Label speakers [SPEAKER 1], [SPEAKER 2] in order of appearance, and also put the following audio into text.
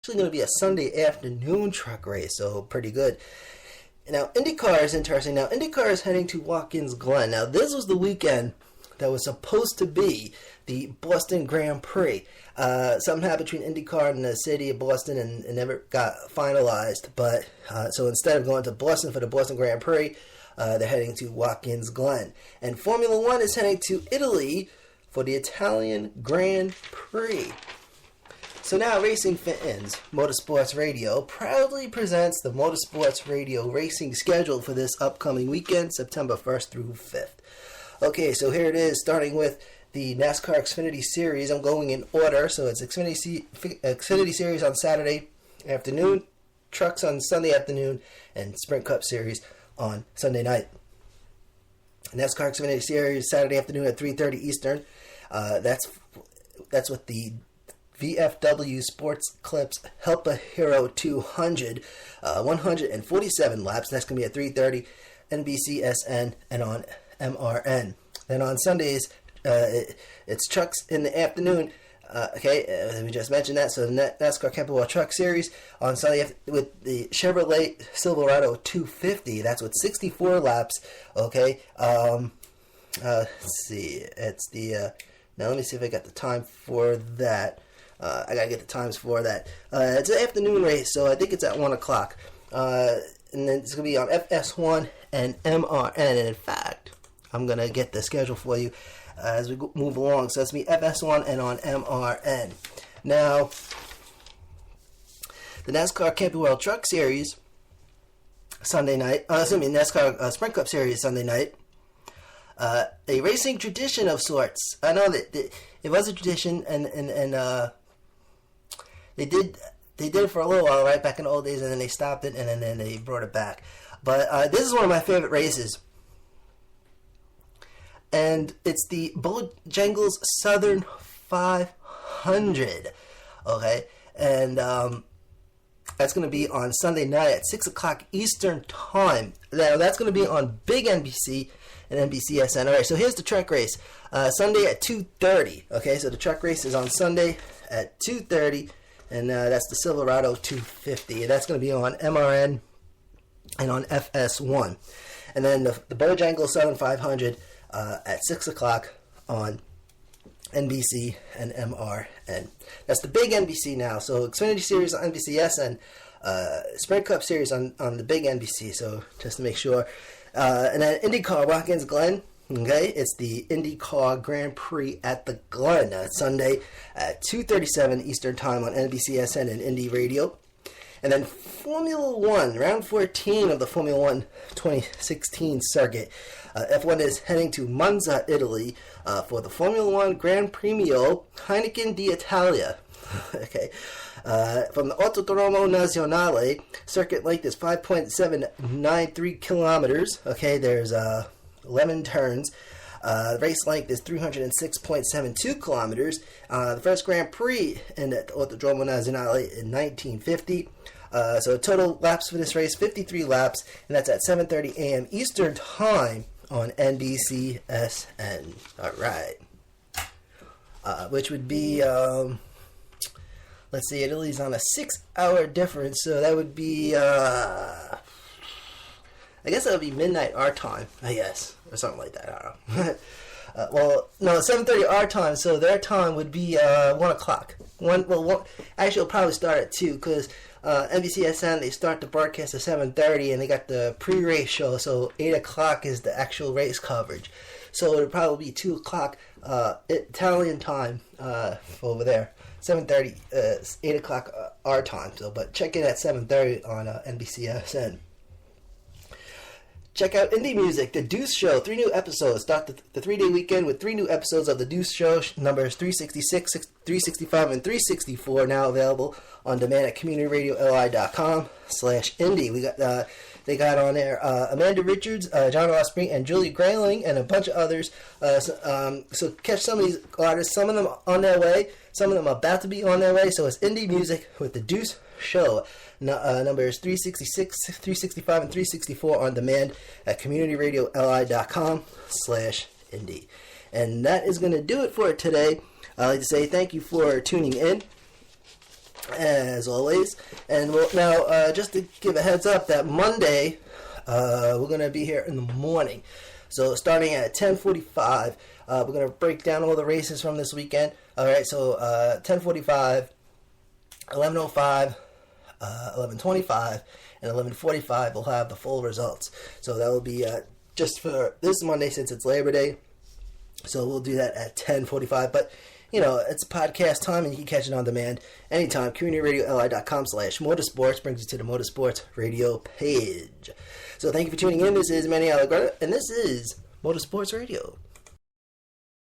[SPEAKER 1] actually going to be a Sunday afternoon truck race, so pretty good. Now, IndyCar is interesting. Now, IndyCar is heading to Watkins Glen. Now, this was the weekend that was supposed to be the Boston Grand Prix. Something happened between IndyCar and the city of Boston and never got finalized. But so instead of going to Boston for the Boston Grand Prix, they're heading to Watkins Glen. And Formula One is heading to Italy for the Italian Grand Prix. So now Racing Fans, Motorsports Radio, proudly presents the Motorsports Radio racing schedule for this upcoming weekend, September 1st through 5th. Okay, so here it is, starting with the NASCAR Xfinity Series. I'm going in order, so it's Xfinity Series on Saturday afternoon, Trucks on Sunday afternoon, and Sprint Cup Series on Sunday night. NASCAR Xfinity Series Saturday afternoon at 3:30 Eastern. That's with the VFW Sports Clips Helper Hero 200, 147 laps. That's going to be at 3:30 NBCSN and on MRN. Then on Sundays, it's Trucks in the afternoon. We just mentioned that. So the NASCAR Camping World Truck Series on Sunday with the Chevrolet Silverado 250. That's with 64 laps. Okay. Let's see. It's the now. Let me see if I got the time for that. I gotta get the times for that. It's an afternoon race, so I think it's at 1 o'clock. And then it's gonna be on FS1 and MRN. And in fact, I'm gonna get the schedule for you as we move along. So it's gonna be FS1 and on MRN. Now, the NASCAR Camping World Truck Series Sunday night. NASCAR Sprint Cup Series Sunday night. A racing tradition of sorts. I know that it was a tradition, and they did it for a little while, right, back in the old days, and then they stopped it, and then they brought it back. But this is one of my favorite races, and it's the Bojangles Southern 500. Okay, and that's going to be on Sunday night at 6 o'clock Eastern Time. Now that's going to be on Big NBC and NBCSN. All right, so here's the truck race. Sunday at 2:30. Okay, so the truck race is on Sunday at 2:30, and that's the Silverado 250. And that's going to be on MRN and on FS1. And then the Bojangles Southern 500 at 6 o'clock on NBC and MRN. That's the Big NBC now. So Xfinity Series on NBCSN, Sprint Cup Series on the Big NBC. So just to make sure. And then IndyCar Watkins Glen. Okay, it's the IndyCar Grand Prix at the Glen. Sunday at 2:37 Eastern Time on NBCSN and Indy Radio. And then Formula One, round 14 of the Formula One 2016 circuit. F1 is heading to Monza, Italy, for the Formula One Gran Premio Heineken d'Italia. Okay. From the Autodromo Nazionale, circuit length is 5.793 kilometers. Okay, there's 11 turns. The race length is 306.72 kilometers. The first Grand Prix in the Autodromo Nazionale in 1950. So total laps for this race, 53 laps, and that's at 7:30 a.m. Eastern Time on NBCSN. All right. Which would be... let's see, Italy's on a 6-hour difference, so that would be, I guess that would be midnight our time, I guess, or something like that, I don't know. Well, no, 7:30 our time, so their time would be 1 o'clock. Actually, it'll probably start at 2, because NBCSN, they start the broadcast at 7:30, and they got the pre-race show, so 8 o'clock is the actual race coverage. So it'll probably be 2 o'clock Italian time over there. 7:30, 8 o'clock our time. So, but check in at 7:30 on NBCSN. Check out Indie Music, The Deuce Show. 3 new episodes. Start the 3-day weekend with 3 new episodes of The Deuce Show. Numbers 366, 365, and 364 now available on demand at communityradioli.com/indie. We got they got on there Amanda Richards, John Osprey, and Julie Grayling, and a bunch of others. So catch some of these artists. Some of them on their way. Some of them are about to be on their way. So it's Indie Music with The Deuce Show. Numbers 366, 365, and 364 on demand at communityradioli.com/indie. And that is going to do it for today. I'd like to say thank you for tuning in. as always. And now, just to give a heads up, that Monday, we're going to be here in the morning. So starting at 10:45, we're going to break down all the races from this weekend. All right, so 10:45, 11:05, 11:25, and 11:45 we'll have the full results. So that will be just for this Monday since it's Labor Day. So we'll do that at 10:45. But, you know, it's podcast time and you can catch it on demand anytime. CommunityRadioLI.com/motorsports brings you to the Motorsports Radio page. So thank you for tuning in. This is Manny Allegretta, and this is Motorsports Radio.